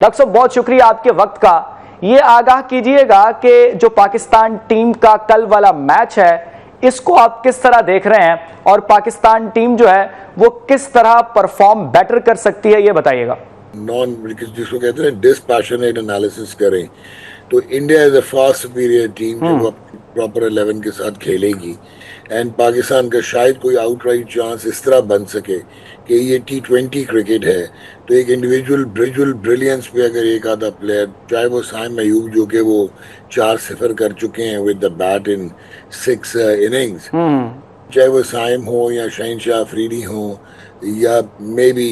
Doctor साहब बहुत शुक्रिया आपके वक्त का। ये आगाह कीजिएगा कि जो पाकिस्तान टीम का कल वाला मैच है इसको आप किस तरह देख रहे हैं और पाकिस्तान टीम जो है वो किस तरह परफॉर्म बेटर कर सकती है, ये बताइएगा। नॉन जिसको कहते हैं डिस्पैशनेट एनालिसिस करें तो India is a far superior team जो वो अपनी प्रॉपर 11 के साथ खेलेगी। एंड पाकिस्तान का शायद कोई आउटराइट चांस इस तरह बन सके कि ये T20 क्रिकेट है, तो एक इंडिविजुअल ब्रिलियंस पे अगर एक आधा प्लेयर, चाहे वो साइम अयूब जो कि वो 4-0 कर चुके हैं with the bat in 6 innings, चाहे वो साइम हो या शहनशाह अफरीदी हो या maybe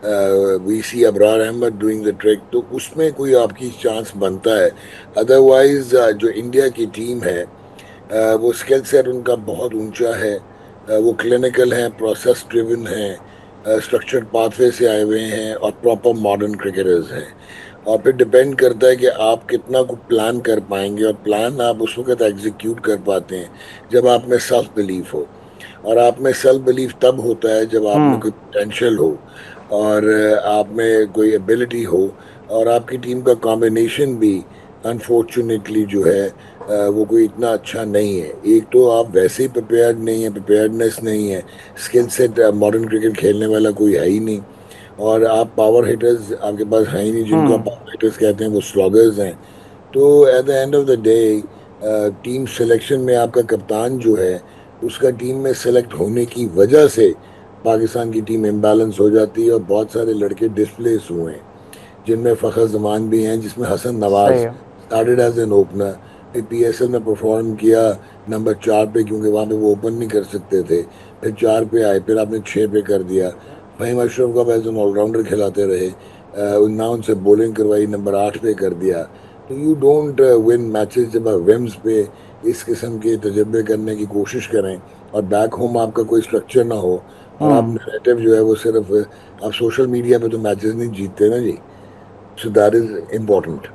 we see Abrar Ahmed doing the trick, तो उसमें कोई आपकी चांस बनता है। अदरवाइज जो इंडिया की टीम है वो स्किल सेट उनका बहुत ऊंचा है। वो क्लिनिकल हैं, प्रोसेस ड्रिवन हैं, स्ट्रक्चर्ड पाथवे से आए हुए हैं और प्रॉपर मॉडर्न क्रिकेटर्स हैं। और फिर डिपेंड करता है कि आप कितना को प्लान कर पाएंगे, और प्लान आप उस वक्त एग्जीक्यूट कर पाते हैं जब आप में सेल्फ बिलीफ हो। और आप में सेल्फ बिलीफ तब होता है जब आप में कोई पोटेंशियल हो और आप में कोई एबिलिटी हो, और आपकी टीम का कॉम्बिनेशन भी अनफॉर्चुनेटली जो है वो कोई इतना अच्छा नहीं है। एक तो आप वैसे ही प्रिपेयर्ड नहीं है, प्रिपेयर्डनेस नहीं है, स्किल सेट मॉडर्न क्रिकेट खेलने वाला कोई है ही नहीं, और आप पावर हिटर्स आपके पास है ही नहीं, जिनको आप पावर हिटर्स कहते हैं वो स्लॉगर्स हैं। तो at the end of the day team selection में आपका कप्तान जो है उसका टीम में सेलेक्ट होने की वजह से पाकिस्तान की टीम इम्बैलेंस हो जाती है, और बहुत सारे लड़के डिस्प्लेस हुए हैं जिनमें फ़खर जमान भी हैं, जिसमें हसन नवाज सही है। स्टार्टेड एज एन ओपनर, फिर PSL में परफॉर्म किया नंबर 4 पे, क्योंकि वहाँ पे वो ओपन नहीं कर सकते थे, फिर 4 पे आए, फिर आपने 6 पे कर दिया। फ़हीम अशरफ को एज एन ऑलराउंडर खिलाते रहे, ना उनसे बॉलिंग करवाई, नंबर 8 पे कर दिया। तो यू डोंट विन मैचेस जब आप विम्स पे इस किस्म के तजर्बे करने की कोशिश करें और बैक होम आपका कोई स्ट्रक्चर ना हो, और आप नैरेटिव जो है वो सिर्फ आप सोशल मीडिया पे तो मैचेस नहीं जीतते ना जी। So that is important.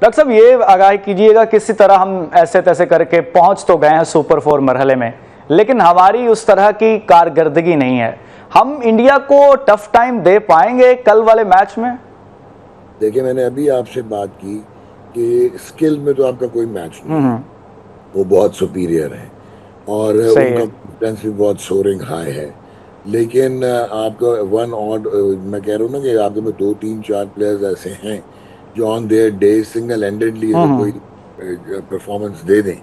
Doctor साहब ये आगाह कीजिएगा, किसी तरह हम ऐसे तैसे करके पहुंच तो गए हैं सुपर 4 मरहले में, लेकिन हमारी उस तरह की कारकर्दगी नहीं है। हम इंडिया को टफ टाइम दे पाएंगे कल वाले मैच में? देखिए, मैंने अभी आपसे बात की कि स्किल में तो आपका कोई मैच नहीं है, वो बहुत सुपीरियर है और सही उनका है। कॉन्फिडेंस भी बहुत सोरिंग हाई है। लेकिन आपका वन ऑड, मैं कह रहा हूँ ना कि आपके पास 2-3-4 प्लेयर्स ऐसे हैं जो on their day single handedly अगर कोई परफॉर्मेंस दे दें,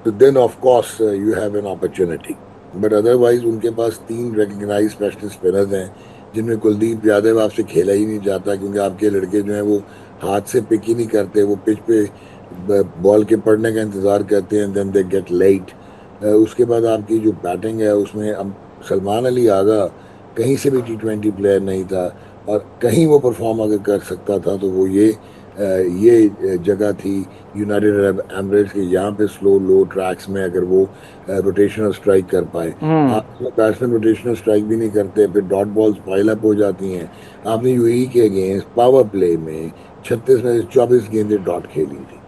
तो then of course you have an opportunity. But otherwise उनके पास 3 रिकग्नाइज स्पेशलिस्ट स्पिनर्स हैं, जिनमें कुलदीप यादव आपसे खेला ही नहीं जाता, क्योंकि आपके लड़के जो हैं वो हाथ से पिक ही नहीं करते, वो पिच पे बॉल के पड़ने का इंतज़ार करते हैं, देन दे गेट लेट। उसके बाद आपकी जो बैटिंग है उसमें अब सलमान अली आगा कहीं से भी T20 प्लेयर नहीं था, और कहीं वो परफॉर्म अगर कर सकता था तो वो ये जगह थी यूनाइटेड अरब एमिरेट्स के, यहाँ पे स्लो लो ट्रैक्स में अगर वो रोटेशनल स्ट्राइक कर पाए। आप बैट्समैन रोटेशनल स्ट्राइक भी नहीं करते, फिर डॉट बॉल्स पाइल अप हो जाती हैं। आपने यूएई के अगेंस्ट पावर प्ले में 36 में से 24 गेंदें डॉट खेली थी।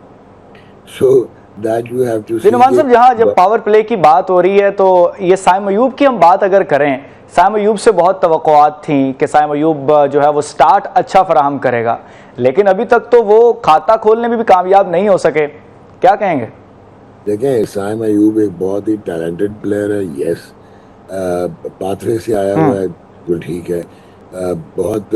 So that you have to जी सी नुमान कि साहब, यहाँ जब पावर प्ले की बात हो रही है तो ये साइम अयूब की हम बात अगर करें, साइम अयूब से बहुत तवक्कुआत थी कि साइम अयूब जो है वो स्टार्ट अच्छा फराहम करेगा, लेकिन अभी तक तो वो खाता खोलने में भी कामयाब नहीं हो सके। क्या कहेंगे? देखें, साइम अयूब एक बहुत ही टैलेंटेड प्लेयर है, यस, पाथवे से आया हुआ है, बिल्कुल ठीक है, बहुत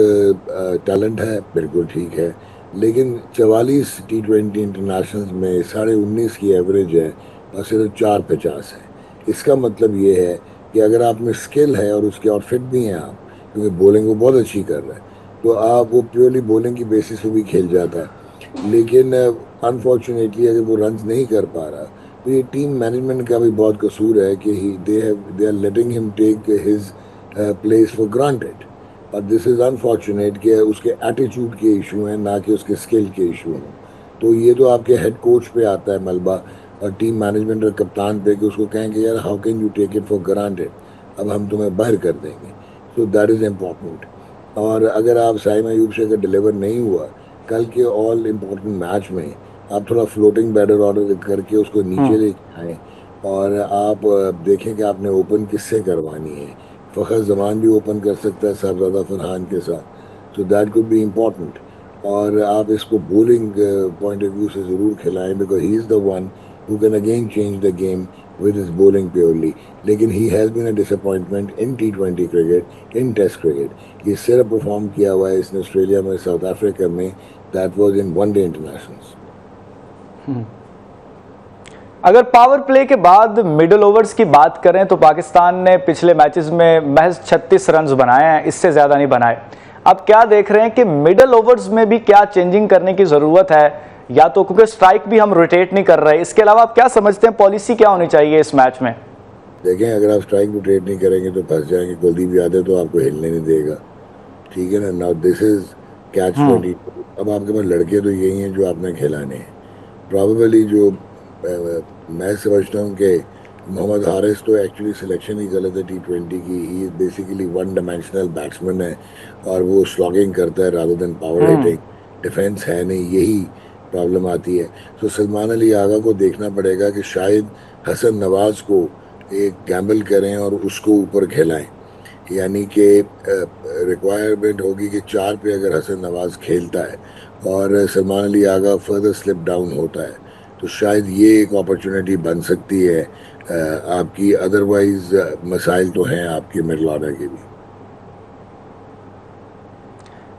टैलेंट है, बिल्कुल ठीक है। लेकिन 44 T20 इंटरनेशनल में 19.5 की एवरेज है और सिर्फ 4 50 है। इसका मतलब ये है कि अगर आप में स्किल है और उसके और फिट भी हैं आप, क्योंकि बॉलिंग वो बहुत अच्छी कर रहा है, तो आप वो प्योरली बॉलिंग की बेसिस पे भी खेल जाता है। लेकिन अनफॉर्चुनेटली अगर वो रन नहीं कर पा रहा, तो ये टीम मैनेजमेंट का भी बहुत कसूर है कि they are letting him take his place for granted. और दिस इज़ अनफॉर्चुनेट कि उसके एटीट्यूड के इशू हैं, ना कि उसके स्किल के इशू हैं। तो ये तो आपके हेड कोच पे आता है मलबा, और टीम मैनेजमेंट और कप्तान पे, कि उसको कहें कि यार how can you take it for granted, अब हम तुम्हें बाहर कर देंगे। So that is important. और अगर आप साइम अयूब से अगर डिलीवर नहीं हुआ कल के ऑल इम्पोर्टेंट मैच में, आप थोड़ा फ्लोटिंग बैटर ऑर्डर करके उसको नीचे लेके आए, और आप देखें कि आपने ओपन किससे करवानी है। फ़खर जमान भी ओपन कर सकता है साहबजादा फरहान के साथ, तो दैट कुड बी इम्पॉर्टेंट। और आप इसको बॉलिंग पॉइंट ऑफ व्यू से ज़रूर खिलाएं, because he is the one who can again change the game with his bowling purely. लेकिन he has been a disappointment in T20 cricket, in Test cricket. ये सिर्फ perform किया हुआ है इसने ऑस्ट्रेलिया में, साउथ अफ्रीका में, that was in one-day internationals. अगर पावर प्ले के बाद मिडिल ओवर्स की बात करें तो पाकिस्तान ने पिछले मैचेस में महज 36 रन्स बनाए हैं, इससे ज़्यादा नहीं बनाए। अब क्या देख रहे हैं कि मिडिल ओवर्स में भी क्या चेंजिंग करने की ज़रूरत है, या तो क्योंकि स्ट्राइक भी हम रोटेट नहीं कर रहे। इसके अलावा आप क्या समझते हैं, पॉलिसी क्या होनी चाहिए इस मैच में? देखें, अगर आप स्ट्राइक रोटेट नहीं करेंगे तो फंस जाएंगे। कुलदीप यादव तो आपको हिलने नहीं देगा, ठीक है ना। Now this is catch 22। अब आपके पास लड़के तो यही हैं जो आपने खिलाने हैं। प्रॉबेबली जो मैं समझता हूँ कि मोहम्मद हारिस तो एक्चुअली सिलेक्शन ही गलत है T20 की। He is basically one dimensional batsman है और वो स्लॉगिंग करता है rather than power hitting. Defence है नहीं, यही प्रॉब्लम आती है। तो सलमान अली आगा को देखना पड़ेगा कि शायद हसन नवाज को एक गैम्बल करें और उसको ऊपर खिलाएं। यानी कि रिक्वायरमेंट होगी कि 4 पे अगर हसन नवाज खेलता है और Salman Ali Agha further slip down होता है तो शायद ये एक अपॉर्चुनिटी बन सकती है आपकी। अदरवाइज मसाइल तो हैं आपके मिडल ऑर्डर के भी।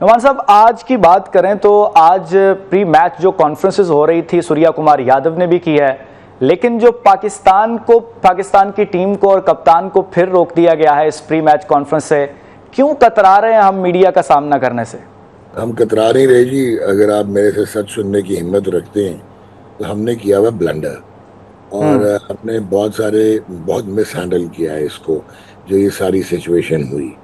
नुमान साहब, आज की बात करें तो आज प्री मैच जो कॉन्फ्रेंसेस हो रही थी सूर्या कुमार यादव ने भी की है, लेकिन जो पाकिस्तान की टीम को और कप्तान को फिर रोक दिया गया है इस प्री मैच कॉन्फ्रेंस से। क्यों कतरा रहे हैं हम मीडिया का सामना करने से? हम कतरा नहीं रहे जी। अगर आप मेरे से सच सुनने की हिम्मत रखते हैं तो हमने किया हुआ ब्लंडर, और हमने बहुत मिस हैंडल किया है इसको, जो ये सारी सिचुएशन हुई।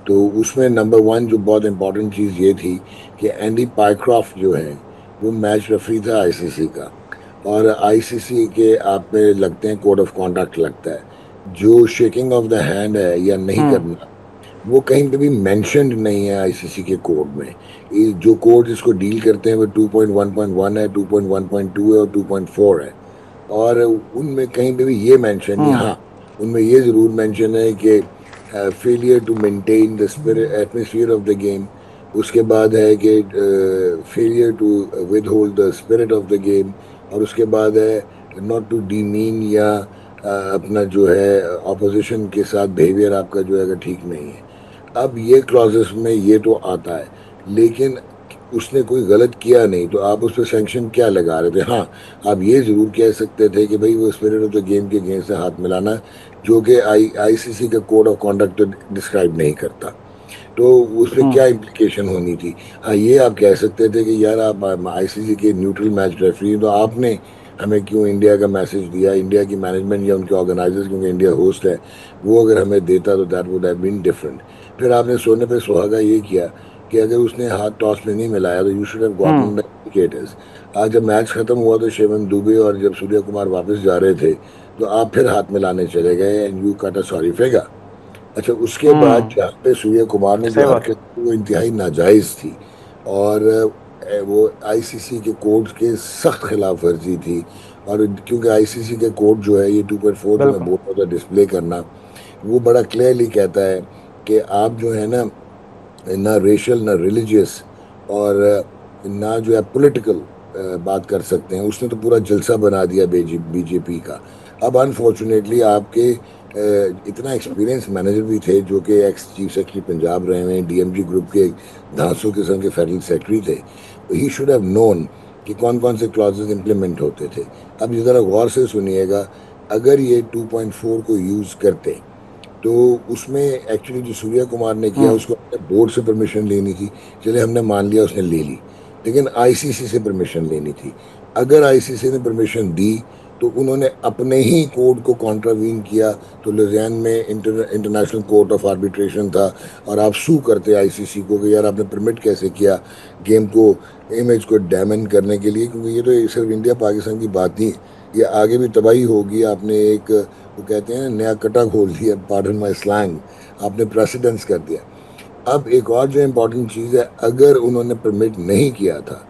तो उसमें नंबर 1 जो बहुत इम्पोर्टेंट चीज़ ये थी कि एंडी पाइक्रॉफ्ट जो है वो मैच रेफरी था आईसीसी का, और आईसीसी के आप में लगते हैं कोड ऑफ कॉन्डक्ट लगता है। जो शेकिंग ऑफ द हैंड है या नहीं करना, वो कहीं पे भी मेंशन्ड नहीं है आईसीसी के कोड में। ये जो कोड इसको डील करते हैं वो 2.1.1 है, 2.1.2 है और 2.4 है, और उनमें कहीं पे भी ये मेंशन नहीं। हाँ, उनमें ये ज़रूर मेंशन है कि failure to maintain the spirit atmosphere of the game. उसके बाद है कि failure to withhold the spirit of the game, और उसके बाद है नॉट टू डीमीन या अपना जो है ऑपोजिशन के साथ बिहेवियर आपका जो है अगर ठीक नहीं है। अब ये क्लॉजेस में ये तो आता है, लेकिन उसने कोई गलत किया नहीं तो आप उस पर सैंक्शन क्या लगा रहे थे? हाँ, आप ये ज़रूर कह सकते थे कि भाई वो स्पिरिट ऑफ द गेम के अगेंस्ट से हाथ मिलाना, जो कि आईसीसी का कोड ऑफ कॉन्डक्ट डिस्क्राइब नहीं करता, तो उस पर क्या इम्प्लीकेशन होनी थी। हाँ, ये आप कह सकते थे कि यार आप आईसीसी के न्यूट्रल मैच रेफरी, तो आपने हमें क्यों इंडिया का मैसेज दिया? इंडिया की मैनेजमेंट या उनके ऑर्गेनाइजर्स, क्योंकि इंडिया होस्ट है, वो अगर हमें देता तो that would have been different. फिर आपने सोने पे सुहागा ये किया कि अगर उसने हाथ टॉस में नहीं मिलाया तो you should have gotten the wickets. आज जब मैच खत्म हुआ तो शिवम दुबे और जब सूर्य कुमार वापस जा रहे थे तो आप फिर हाथ मिलाने चले गए and you cut a sorry figure. अच्छा, उसके बाद जहाँ पे सूर्य कुमार ने जो हरकत की वो इंतहाई नाजायज़ थी, और वो आईसीसी के कोड के सख्त खिलाफ वर्जी थी। और क्योंकि आईसीसी के कोड जो है ये 2.4 जो मैं बोल रहा था डिस्प्ले करना, वो बड़ा क्लियरली कहता है कि आप जो है ना रेशियल ना रिलीजियस और ना जो है पॉलिटिकल बात कर सकते हैं। उसने तो पूरा जलसा बना दिया बीजेपी का। अब अनफॉर्चुनेटली आपके इतना एक्सपीरियंस मैनेजर भी थे जो कि एक्स चीफ सेक्रेटरी पंजाब रहे हुए हैं, डीएमजी ग्रुप के धांसू किस्म के फेडरल सेक्रेटरी थे, तो ही शुड हैव नोन कि कौन कौन से क्लॉजेस इंप्लीमेंट होते थे। अब ये ज़रा गौर से सुनिएगा, अगर ये 2.4 को यूज़ करते तो उसमें एक्चुअली जो सूर्या कुमार ने किया उसको बोर्ड से परमिशन लेनी थी। चले हमने मान लिया उसने ले ली, लेकिन आईसीसी से परमिशन लेनी थी। अगर आईसीसी ने परमिशन दी तो उन्होंने अपने ही कोड को कॉन्ट्रावीन किया, तो लुधियान में इंटरनेशनल कोर्ट ऑफ आर्बिट्रेशन था और आप सू करते आईसीसी को कि यार आपने परमिट कैसे किया गेम को, इमेज को डैमेज करने के लिए। क्योंकि ये तो सिर्फ इंडिया पाकिस्तान की बात नहीं, ये आगे भी तबाही होगी। आपने एक वो कहते हैं नया कटा खोल दिया, पार्डन माय स्लैंग, आपने प्रेसिडेंस कर दिया। अब एक और जो इम्पोर्टेंट चीज़ है, अगर उन्होंने परमिट नहीं किया था